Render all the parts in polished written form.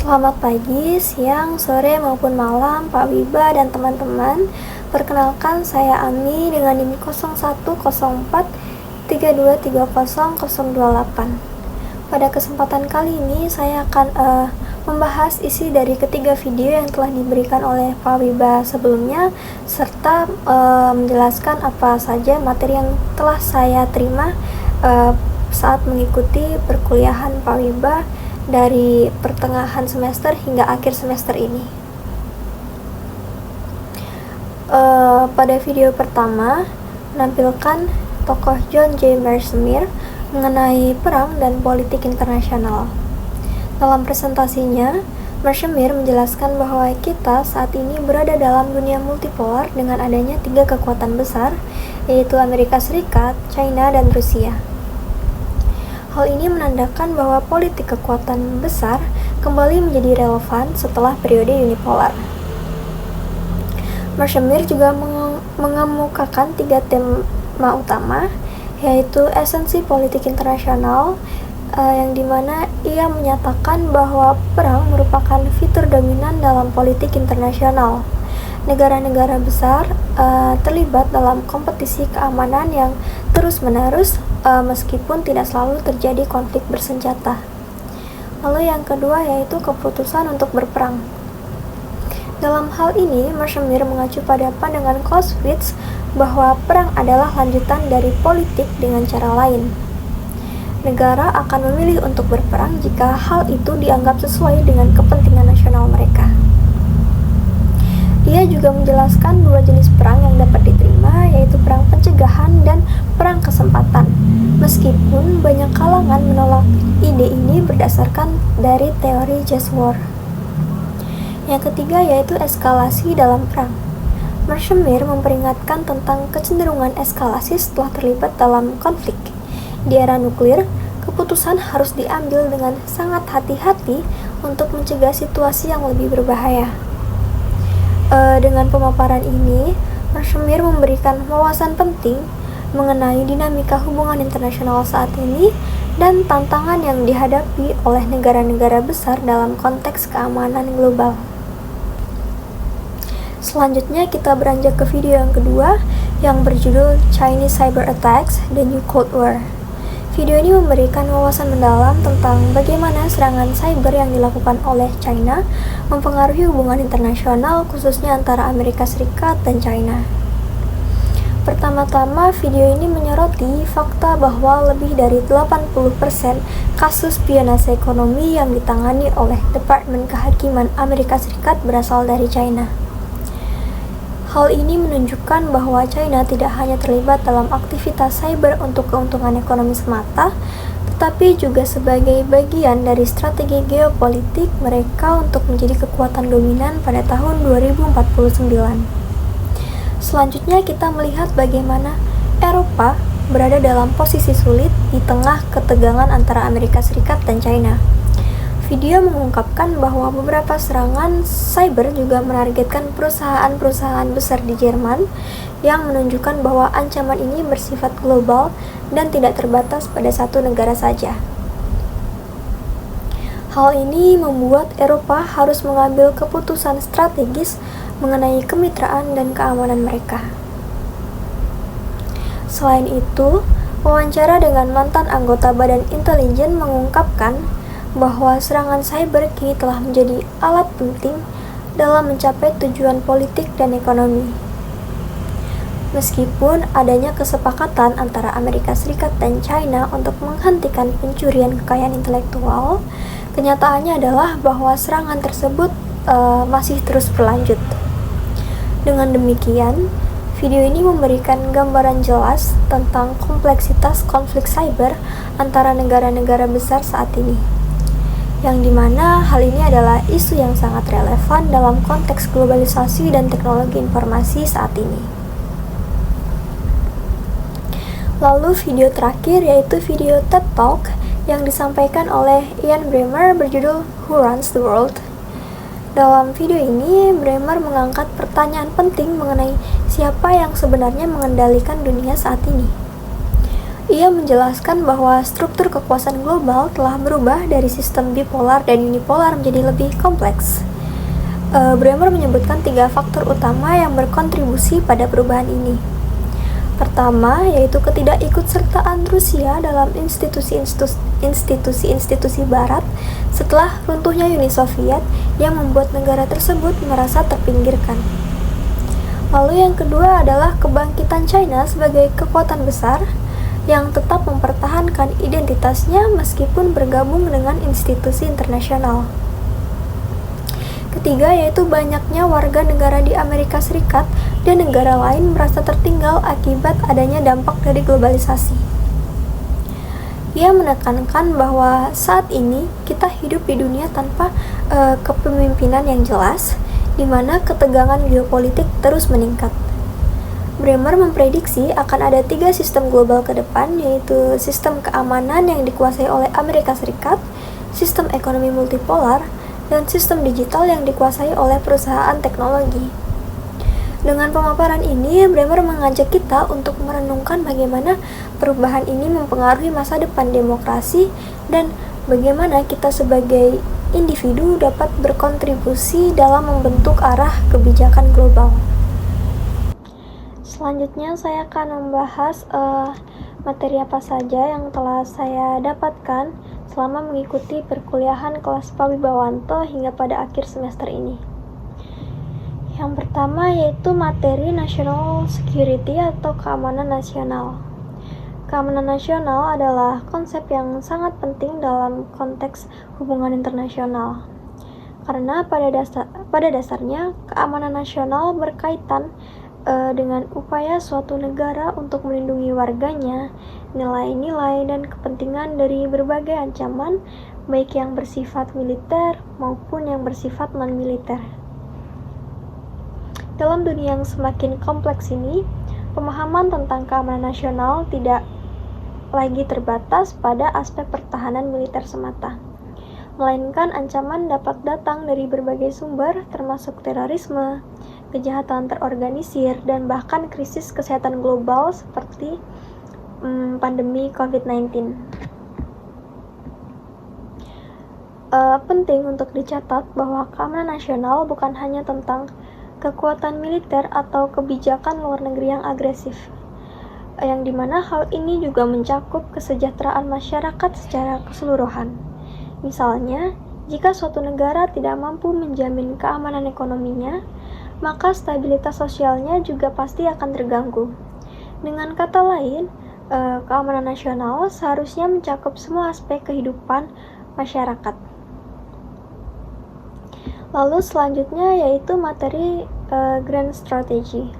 Selamat pagi, siang, sore maupun malam Pak Wiba dan teman-teman. Perkenalkan saya Ami dengan NIM 010432300028. Pada kesempatan kali ini saya akan membahas isi dari ketiga video yang telah diberikan oleh Pak Wiba sebelumnya, serta menjelaskan apa saja materi yang telah saya terima saat mengikuti perkuliahan Pak Wiba dari pertengahan semester hingga akhir semester ini. Pada video pertama menampilkan tokoh John J. Mersmer mengenai perang dan politik internasional. Dalam presentasinya, Mersmer menjelaskan bahwa kita saat ini berada dalam dunia multipolar dengan adanya 3 kekuatan besar, yaitu Amerika Serikat, China, dan Rusia. Hal ini menandakan bahwa politik kekuatan besar kembali menjadi relevan setelah periode unipolar. Mersmer juga mengemukakan 3 tema utama, yaitu esensi politik internasional, yang dimana ia menyatakan bahwa perang merupakan fitur dominan dalam politik internasional. Negara-negara besar terlibat dalam kompetisi keamanan yang terus-menerus meskipun tidak selalu terjadi konflik bersenjata. Lalu yang kedua yaitu keputusan untuk berperang. Dalam hal ini, Mersmer mengacu pada pandangan Clausewitz bahwa perang adalah lanjutan dari politik dengan cara lain. Negara akan memilih untuk berperang jika hal itu dianggap sesuai dengan kepentingan nasional mereka. Ia juga menjelaskan 2 jenis perang yang dapat diterima, yaitu perang pencegahan dan perang kesempatan, meskipun banyak kalangan menolak ide ini berdasarkan dari teori just war. Yang ketiga yaitu eskalasi dalam perang. Mersmer memperingatkan tentang kecenderungan eskalasi setelah terlibat dalam konflik. Di era nuklir, keputusan harus diambil dengan sangat hati-hati untuk mencegah situasi yang lebih berbahaya. Dengan pemaparan ini, Mersmer memberikan wawasan penting mengenai dinamika hubungan internasional saat ini dan tantangan yang dihadapi oleh negara-negara besar dalam konteks keamanan global. Selanjutnya kita beranjak ke video yang kedua yang berjudul Chinese Cyber Attacks: The New Cold War. Video ini memberikan wawasan mendalam tentang bagaimana serangan cyber yang dilakukan oleh China mempengaruhi hubungan internasional, khususnya antara Amerika Serikat dan China. Pertama-tama, video ini menyoroti fakta bahwa lebih dari 80% kasus spionase ekonomi yang ditangani oleh Departemen Kehakiman Amerika Serikat berasal dari China. Hal ini menunjukkan bahwa China tidak hanya terlibat dalam aktivitas cyber untuk keuntungan ekonomi semata, tetapi juga sebagai bagian dari strategi geopolitik mereka untuk menjadi kekuatan dominan pada tahun 2049. Selanjutnya kita melihat bagaimana Eropa berada dalam posisi sulit di tengah ketegangan antara Amerika Serikat dan China. Video mengungkapkan bahwa beberapa serangan cyber juga menargetkan perusahaan-perusahaan besar di Jerman, yang menunjukkan bahwa ancaman ini bersifat global dan tidak terbatas pada satu negara saja. Hal ini membuat Eropa harus mengambil keputusan strategis mengenai kemitraan dan keamanan mereka. Selain itu, wawancara dengan mantan anggota Badan Intelijen mengungkapkan bahwa serangan cyber kini telah menjadi alat penting dalam mencapai tujuan politik dan ekonomi. Meskipun adanya kesepakatan antara Amerika Serikat dan China untuk menghentikan pencurian kekayaan intelektual, kenyataannya adalah bahwa serangan tersebut masih terus berlanjut. Dengan demikian, video ini memberikan gambaran jelas tentang kompleksitas konflik cyber antara negara-negara besar saat ini, yang dimana hal ini adalah isu yang sangat relevan dalam konteks globalisasi dan teknologi informasi saat ini. Lalu video terakhir yaitu video TED Talk yang disampaikan oleh Ian Bremmer berjudul Who Runs the World. Dalam video ini, Bremmer mengangkat pertanyaan penting mengenai siapa yang sebenarnya mengendalikan dunia saat ini. Ia menjelaskan bahwa struktur kekuasaan global telah berubah dari sistem bipolar dan unipolar menjadi lebih kompleks. Bremer menyebutkan 3 faktor utama yang berkontribusi pada perubahan ini. Pertama, yaitu ketidakikutsertaan Rusia dalam institusi-institusi Barat setelah runtuhnya Uni Soviet yang membuat negara tersebut merasa terpinggirkan. Lalu yang kedua adalah kebangkitan China sebagai kekuatan besar yang tetap mempertahankan identitasnya meskipun bergabung dengan institusi internasional. Ketiga, yaitu banyaknya warga negara di Amerika Serikat dan negara lain merasa tertinggal akibat adanya dampak dari globalisasi. Ia menekankan bahwa saat ini kita hidup di dunia tanpa kepemimpinan yang jelas, di mana ketegangan geopolitik terus meningkat. Bremer memprediksi akan ada 3 sistem global ke depan, yaitu sistem keamanan yang dikuasai oleh Amerika Serikat, sistem ekonomi multipolar, dan sistem digital yang dikuasai oleh perusahaan teknologi. Dengan pemaparan ini, Bremer mengajak kita untuk merenungkan bagaimana perubahan ini mempengaruhi masa depan demokrasi dan bagaimana kita sebagai individu dapat berkontribusi dalam membentuk arah kebijakan global. Selanjutnya saya akan membahas materi apa saja yang telah saya dapatkan selama mengikuti perkuliahan kelas Pawibawanto hingga pada akhir semester ini. Yang pertama yaitu materi National Security atau keamanan nasional. Keamanan nasional adalah konsep yang sangat penting dalam konteks hubungan internasional. Karena pada dasarnya keamanan nasional berkaitan dengan upaya suatu negara untuk melindungi warganya, nilai-nilai dan kepentingan dari berbagai ancaman, baik yang bersifat militer maupun yang bersifat non-militer. Dalam dunia yang semakin kompleks ini, pemahaman tentang keamanan nasional tidak lagi terbatas pada aspek pertahanan militer semata, melainkan ancaman dapat datang dari berbagai sumber termasuk terorisme, kejahatan terorganisir, dan bahkan krisis kesehatan global seperti pandemi COVID-19. Penting untuk dicatat bahwa keamanan nasional bukan hanya tentang kekuatan militer atau kebijakan luar negeri yang agresif, yang dimana hal ini juga mencakup kesejahteraan masyarakat secara keseluruhan. Misalnya, jika suatu negara tidak mampu menjamin keamanan ekonominya, maka stabilitas sosialnya juga pasti akan terganggu. Dengan kata lain, keamanan nasional seharusnya mencakup semua aspek kehidupan masyarakat. Lalu selanjutnya yaitu materi Grand Strategy.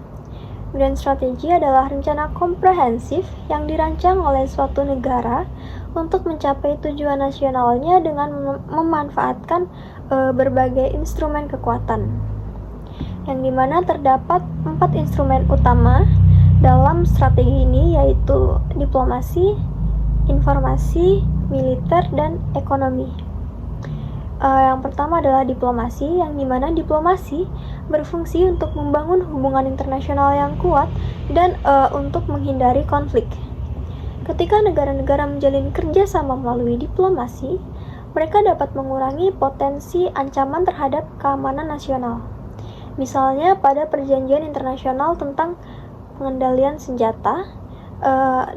Grand Strategy adalah rencana komprehensif yang dirancang oleh suatu negara untuk mencapai tujuan nasionalnya dengan memanfaatkan berbagai instrumen kekuatan, yang dimana terdapat 4 instrumen utama dalam strategi ini, yaitu diplomasi, informasi, militer, dan ekonomi. Yang pertama adalah diplomasi, yang dimana diplomasi berfungsi untuk membangun hubungan internasional yang kuat dan untuk menghindari konflik. Ketika negara-negara menjalin kerjasama melalui diplomasi, mereka dapat mengurangi potensi ancaman terhadap keamanan nasional. Misalnya pada perjanjian internasional tentang pengendalian senjata,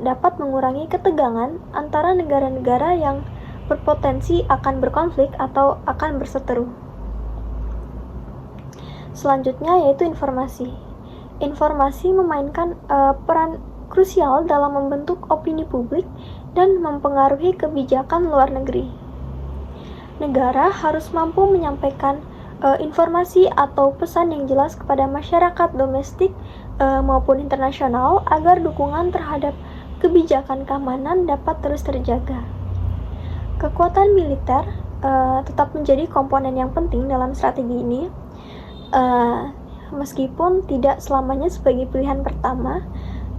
dapat mengurangi ketegangan antara negara-negara yang berpotensi akan berkonflik atau akan berseteru. Selanjutnya yaitu informasi. Informasi memainkan peran krusial dalam membentuk opini publik dan mempengaruhi kebijakan luar negeri. Negara harus mampu menyampaikan informasi atau pesan yang jelas kepada masyarakat domestik maupun internasional agar dukungan terhadap kebijakan keamanan dapat terus terjaga. Kekuatan militer tetap menjadi komponen yang penting dalam strategi ini, meskipun tidak selamanya sebagai pilihan pertama,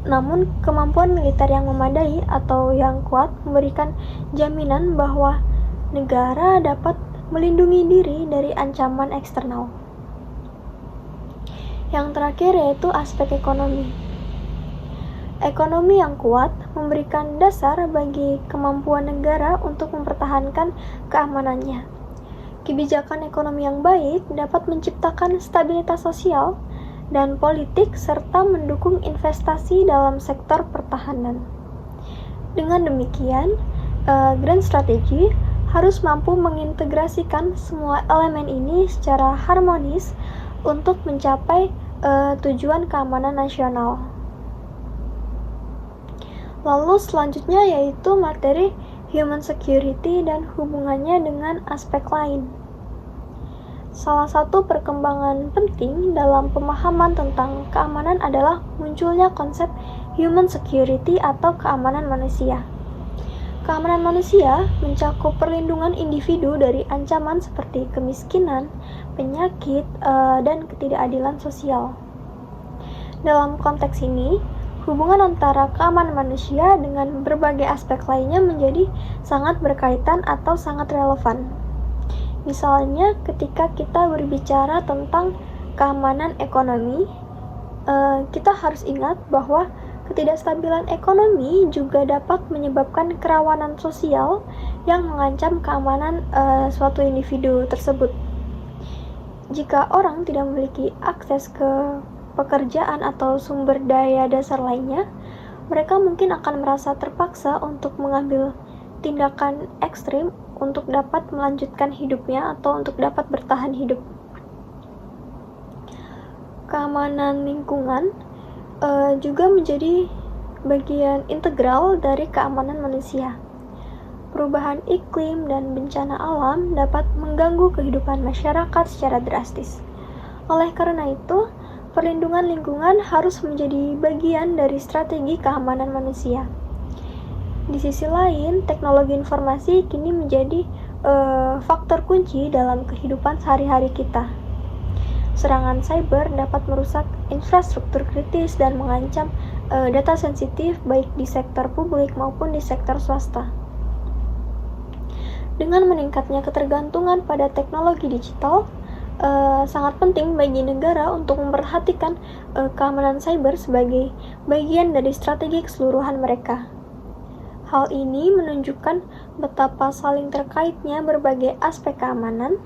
namun kemampuan militer yang memadai atau yang kuat memberikan jaminan bahwa negara dapat melindungi diri dari ancaman eksternal. Yang terakhir yaitu aspek ekonomi. Ekonomi yang kuat memberikan dasar bagi kemampuan negara untuk mempertahankan keamanannya. Kebijakan ekonomi yang baik dapat menciptakan stabilitas sosial dan politik serta mendukung investasi dalam sektor pertahanan. Dengan demikian, grand strategy harus mampu mengintegrasikan semua elemen ini secara harmonis untuk mencapai tujuan keamanan nasional. Lalu selanjutnya yaitu materi human security dan hubungannya dengan aspek lain. Salah satu perkembangan penting dalam pemahaman tentang keamanan adalah munculnya konsep human security atau keamanan manusia. Keamanan manusia mencakup perlindungan individu dari ancaman seperti kemiskinan, penyakit, dan ketidakadilan sosial. Dalam konteks ini, hubungan antara keamanan manusia dengan berbagai aspek lainnya menjadi sangat berkaitan atau sangat relevan. Misalnya, ketika kita berbicara tentang keamanan ekonomi, kita harus ingat bahwa ketidakstabilan ekonomi juga dapat menyebabkan kerawanan sosial yang mengancam keamanan suatu individu tersebut. Jika orang tidak memiliki akses ke pekerjaan atau sumber daya dasar lainnya, mereka mungkin akan merasa terpaksa untuk mengambil tindakan ekstrim untuk dapat melanjutkan hidupnya atau untuk dapat bertahan hidup. Keamanan lingkungan juga menjadi bagian integral dari keamanan manusia. Perubahan iklim dan bencana alam dapat mengganggu kehidupan masyarakat secara drastis. Oleh karena itu, perlindungan lingkungan harus menjadi bagian dari strategi keamanan manusia. Di sisi lain, teknologi informasi kini menjadi faktor kunci dalam kehidupan sehari-hari kita. Serangan cyber dapat merusak infrastruktur kritis dan mengancam data sensitif baik di sektor publik maupun di sektor swasta. Dengan meningkatnya ketergantungan pada teknologi digital, sangat penting bagi negara untuk memperhatikan keamanan cyber sebagai bagian dari strategi keseluruhan mereka. Hal ini menunjukkan betapa saling terkaitnya berbagai aspek keamanan.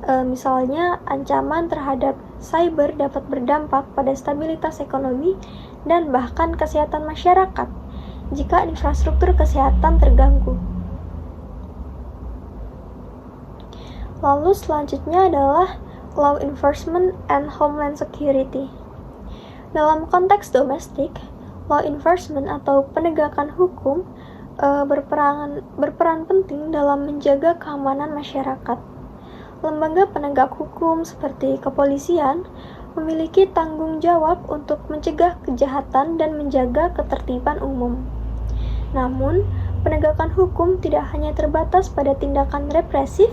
Misalnya, ancaman terhadap cyber dapat berdampak pada stabilitas ekonomi dan bahkan kesehatan masyarakat jika infrastruktur kesehatan terganggu. Lalu selanjutnya adalah law enforcement and homeland security. Dalam konteks domestik, law enforcement atau penegakan hukum berperan penting dalam menjaga keamanan masyarakat. Lembaga penegak hukum seperti kepolisian memiliki tanggung jawab untuk mencegah kejahatan dan menjaga ketertiban umum. Namun, penegakan hukum tidak hanya terbatas pada tindakan represif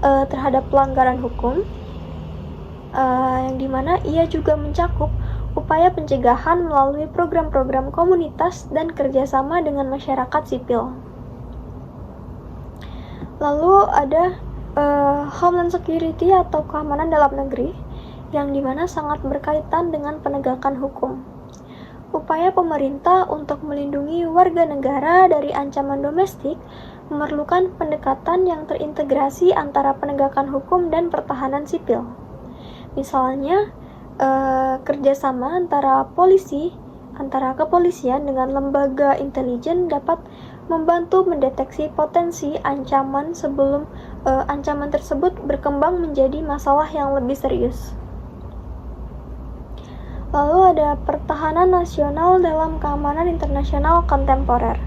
terhadap pelanggaran hukum, yang dimana ia juga mencakup upaya pencegahan melalui program-program komunitas dan kerjasama dengan masyarakat sipil. Lalu ada Homeland Security atau keamanan dalam negeri, yang dimana sangat berkaitan dengan penegakan hukum. Upaya pemerintah untuk melindungi warga negara dari ancaman domestik memerlukan pendekatan yang terintegrasi antara penegakan hukum dan pertahanan sipil. Misalnya, kerjasama antara kepolisian dengan lembaga intelijen dapat membantu mendeteksi potensi ancaman sebelum ancaman tersebut berkembang menjadi masalah yang lebih serius. Lalu ada pertahanan nasional dalam keamanan internasional kontemporer.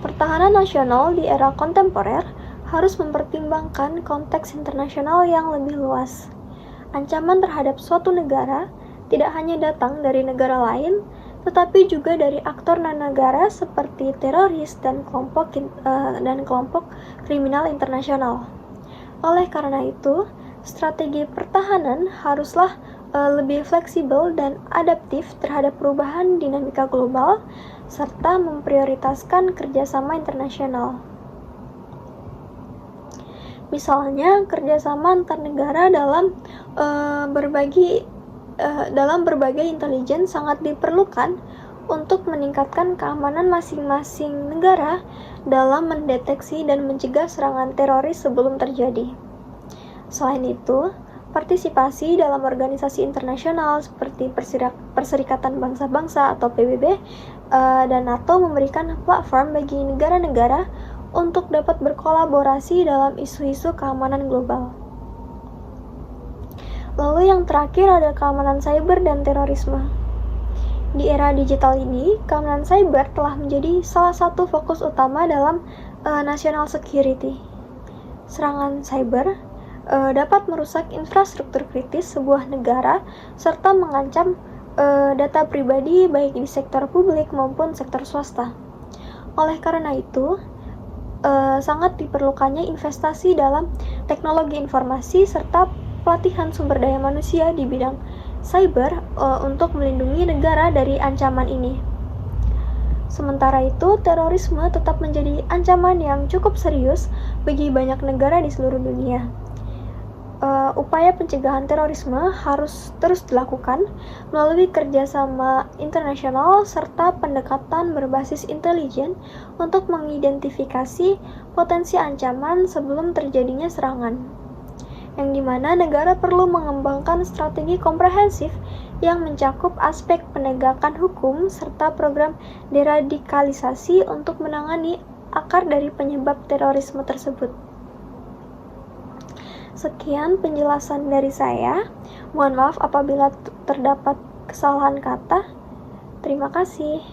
Pertahanan nasional di era kontemporer harus mempertimbangkan konteks internasional yang lebih luas. Ancaman terhadap suatu negara tidak hanya datang dari negara lain, tetapi juga dari aktor non-negara seperti teroris dan kelompok kriminal internasional. Oleh karena itu, strategi pertahanan haruslah lebih fleksibel dan adaptif terhadap perubahan dinamika global, serta memprioritaskan kerjasama internasional. Misalnya, kerjasama antar negara dalam berbagai intelijen sangat diperlukan untuk meningkatkan keamanan masing-masing negara dalam mendeteksi dan mencegah serangan teroris sebelum terjadi. Selain itu, partisipasi dalam organisasi internasional seperti Perserikatan Bangsa-Bangsa atau PBB dan NATO memberikan platform bagi negara-negara untuk dapat berkolaborasi dalam isu-isu keamanan global. Lalu yang terakhir ada keamanan cyber dan terorisme. Di era digital ini, keamanan cyber telah menjadi salah satu fokus utama dalam national security. Serangan cyber dapat merusak infrastruktur kritis sebuah negara serta mengancam data pribadi baik di sektor publik maupun sektor swasta. Oleh karena itu, sangat diperlukannya investasi dalam teknologi informasi serta pelatihan sumber daya manusia di bidang cyber untuk melindungi negara dari ancaman ini. Sementara itu, terorisme tetap menjadi ancaman yang cukup serius bagi banyak negara di seluruh dunia. Upaya pencegahan terorisme harus terus dilakukan melalui kerjasama internasional serta pendekatan berbasis intelijen untuk mengidentifikasi potensi ancaman sebelum terjadinya serangan, yang dimana negara perlu mengembangkan strategi komprehensif yang mencakup aspek penegakan hukum serta program deradikalisasi untuk menangani akar dari penyebab terorisme tersebut. Sekian penjelasan dari saya. Mohon maaf apabila terdapat kesalahan kata. Terima kasih.